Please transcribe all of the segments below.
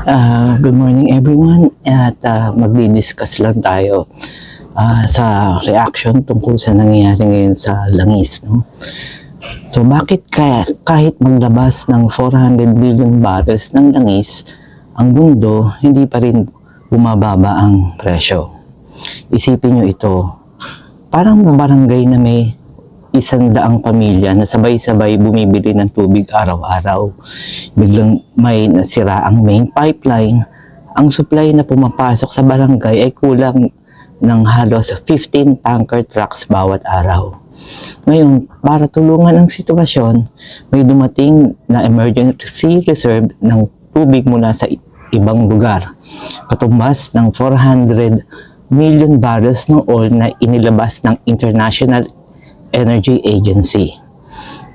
Good morning everyone at magdi-discuss lang tayo sa reaction tungkol sa nangyayari ngayon sa langis, no? So bakit kahit maglabas ng 400 billion barrels ng langis, ang mundo hindi pa rin bumababa ang presyo? Isipin nyo ito, parang barangay na may 100 pamilya na sabay-sabay bumibili ng tubig araw-araw. Biglang may nasira ang main pipeline. Ang supply na pumapasok sa barangay ay kulang ng halos 15 tanker trucks bawat araw. Ngayon, para tulungan ang sitwasyon, may dumating na emergency reserve ng tubig mula sa ibang lugar. Katumbas ng 400 million barrels ng oil na inilabas ng International Energy Agency.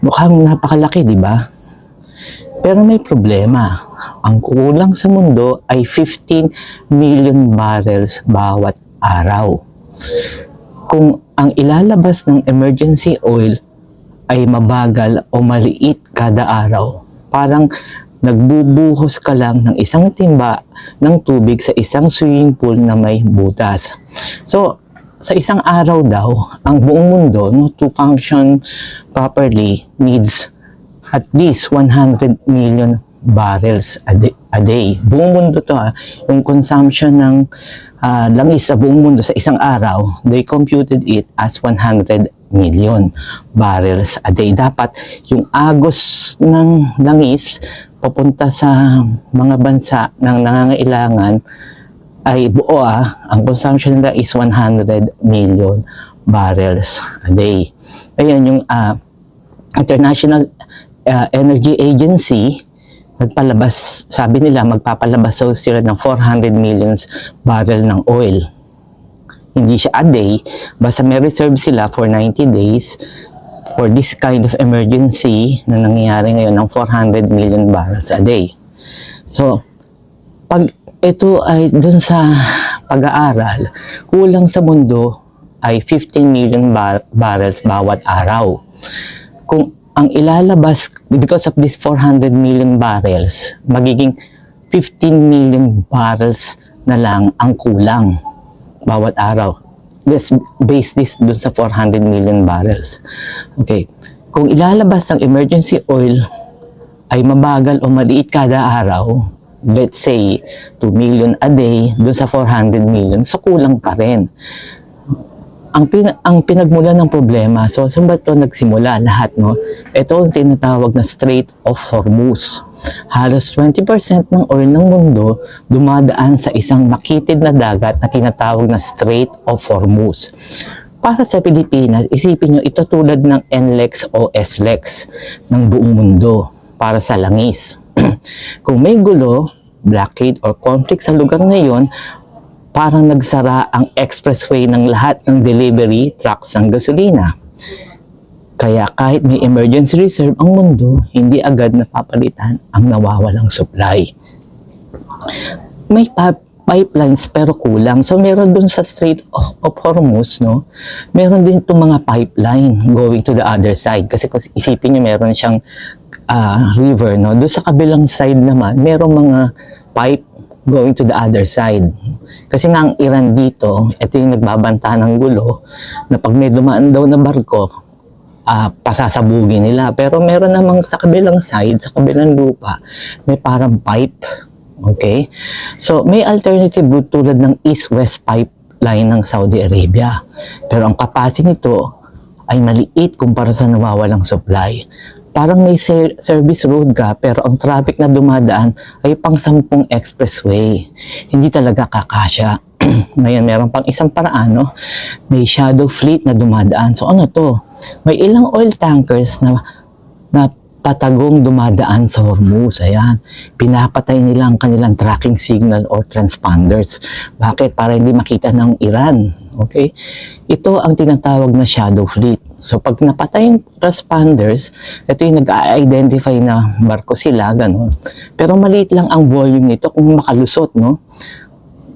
Mukhang napakalaki, di ba? Pero may problema. Ang kulang sa mundo ay 15 million barrels bawat araw. Kung ang ilalabas ng emergency oil ay mabagal o maliit kada araw, parang nagbubuhos ka lang ng isang timba ng tubig sa isang swimming pool na may butas. So, sa isang araw daw, ang buong mundo to function properly needs at least 100 million barrels a day. Buong mundo to yung consumption ng langis sa buong mundo sa isang araw, they computed it as 100 million barrels a day. Dapat yung agos ng langis papunta sa mga bansa ng nangangailangan ay buo ang consumption nila is 100 million barrels a day. Ayan yung International Energy Agency nagpalabas, sabi nila magpapalabas sila ng 400 million barrel ng oil. Hindi siya a day, basta may reserve sila for 90 days for this kind of emergency na nangyayari ngayon ng 400 million barrels a day. So, pag ito ay dun sa pag-aaral, kulang sa mundo ay 15 million barrels bawat araw. Kung ang ilalabas, because of this 400 million barrels, magiging 15 million barrels na lang ang kulang bawat araw. Let's base this dun sa 400 million barrels. Okay. Kung ilalabas ang emergency oil ay mabagal o maliit kada araw, let's say 2 million a day doon sa 400 million, so kulang pa rin. Ang pinagmulan ng problema, so saan ba ito nagsimula lahat, no? Ito ang tinatawag na Strait of Hormuz. Halos 20% ng oil ng mundo dumadaan sa isang makitid na dagat na tinatawag na Strait of Hormuz. Para sa Pilipinas, isipin nyo, ito tulad ng NLEX o SLEX ng buong mundo para sa langis. Kung may gulo, blockade or conflict sa lugar ngayon, parang nagsara ang expressway ng lahat ng delivery trucks ng gasolina. Kaya kahit may emergency reserve ang mundo, hindi agad napapalitan ang nawawalang supply. May pipelines pero kulang. So meron dun sa Strait of Hormuz, no? Meron din itong mga pipeline going to the other side. Kasi isipin nyo, meron siyang river, no? Doon sa kabilang side naman, merong mga pipe going to the other side. Kasi nga ang Iran dito, ito yung nagbabanta ng gulo, na pag may dumaan daw na barko, pasasabugin nila. Pero meron namang sa kabilang side, sa kabilang lupa, may parang pipe. Okay? So, may alternative route tulad ng East-West pipeline ng Saudi Arabia. Pero ang capacity nito ay maliit kumpara sa nawawalang supply. Parang may service road ka, pero ang traffic na dumadaan ay pang 10 expressway. Hindi talaga kakasya. Ngayon, meron pang isang paraan, no? May shadow fleet na dumadaan. So, ano to? May ilang oil tankers na patagong dumadaan sa Hormuz. Ayan. Pinapatay nila ang kanilang tracking signal or transponders. Bakit? Para hindi makita ng Iran. Okay? Ito ang tinatawag na shadow fleet. So, pag napatay yung transponders, ito yung nag-identify na barko sila, gano'n. Pero maliit lang ang volume nito kung makalusot, no?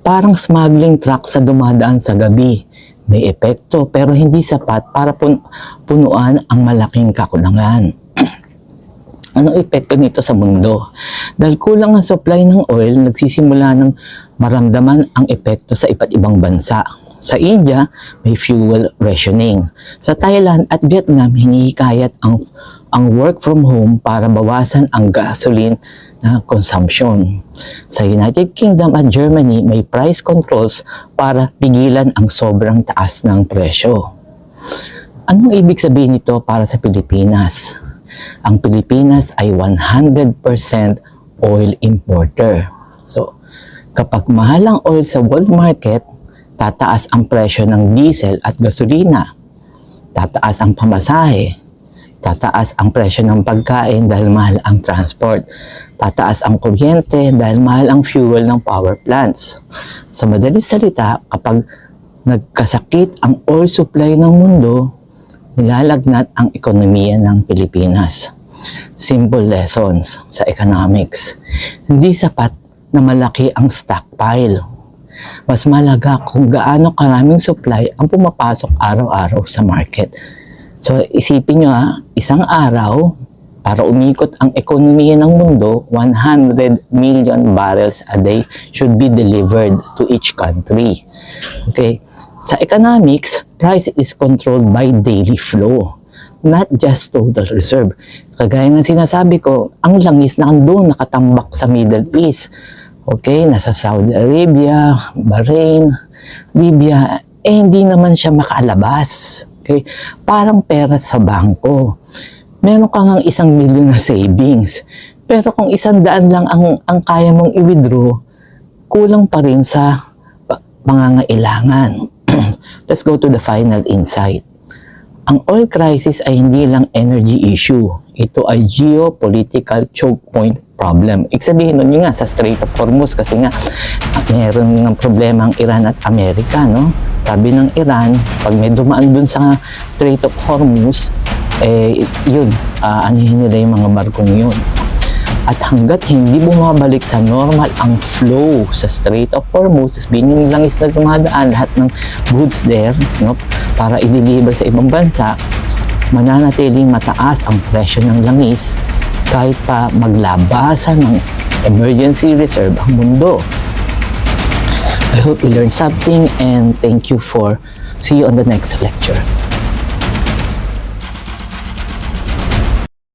Parang smuggling truck sa dumadaan sa gabi. May epekto, pero hindi sapat para punuan ang malaking kakulangan. Anong epekto nito sa mundo? Dahil kulang ang supply ng oil, nagsisimula ng maramdaman ang epekto sa iba't ibang bansa. Sa India, may fuel rationing. Sa Thailand at Vietnam, hinihikayat ang work from home para bawasan ang gasoline na consumption. Sa United Kingdom at Germany, may price controls para pigilan ang sobrang taas ng presyo. Anong ibig sabihin nito para sa Pilipinas? Ang Pilipinas ay 100% oil importer. So, kapag mahal ang oil sa world market, tataas ang presyo ng diesel at gasolina. Tataas ang pamasahe. Tataas ang presyo ng pagkain dahil mahal ang transport. Tataas ang kuryente dahil mahal ang fuel ng power plants. Sa madaling salita, kapag nagkasakit ang oil supply ng mundo, nilalagnat ang ekonomiya ng Pilipinas. Simple lessons sa economics. Hindi sapat na malaki ang stockpile. Mas malaga kung gaano karaming supply ang pumapasok araw-araw sa market. So isipin nyo isang araw, para umikot ang ekonomiya ng mundo, 100 million barrels a day should be delivered to each country. Okay? Sa economics, price is controlled by daily flow, not just total reserve. Kagaya ng sinasabi ko, ang langis na doon nakatambak sa Middle East. Okay, nasa Saudi Arabia, Bahrain, Libya, hindi naman siya makalabas. Okay, parang pera sa bangko. Meron ka ngang 1 milyon na savings. Pero kung 100 lang ang kaya mong i-withdraw, kulang pa rin sa pangangailangan. Let's go to the final insight. Ang oil crisis ay hindi lang energy issue. Ito ay geopolitical choke point problem. Ibig sabihin nun yun nga sa Strait of Hormuz kasi nga meron ng problema ang Iran at Amerika, no? Sabi ng Iran, pag may dumaan dun sa Strait of Hormuz, anihin nila yung mga barkong yun. At hanggat hindi bumabalik sa normal ang flow sa Strait of Hormuz, yung langis na dumadaan, lahat ng goods there, no, para i-deliver sa ibang bansa, mananatiling mataas ang presyo ng langis kahit pa maglabasan ng emergency reserve ang mundo. I hope you learned something and thank you for see you on the next lecture.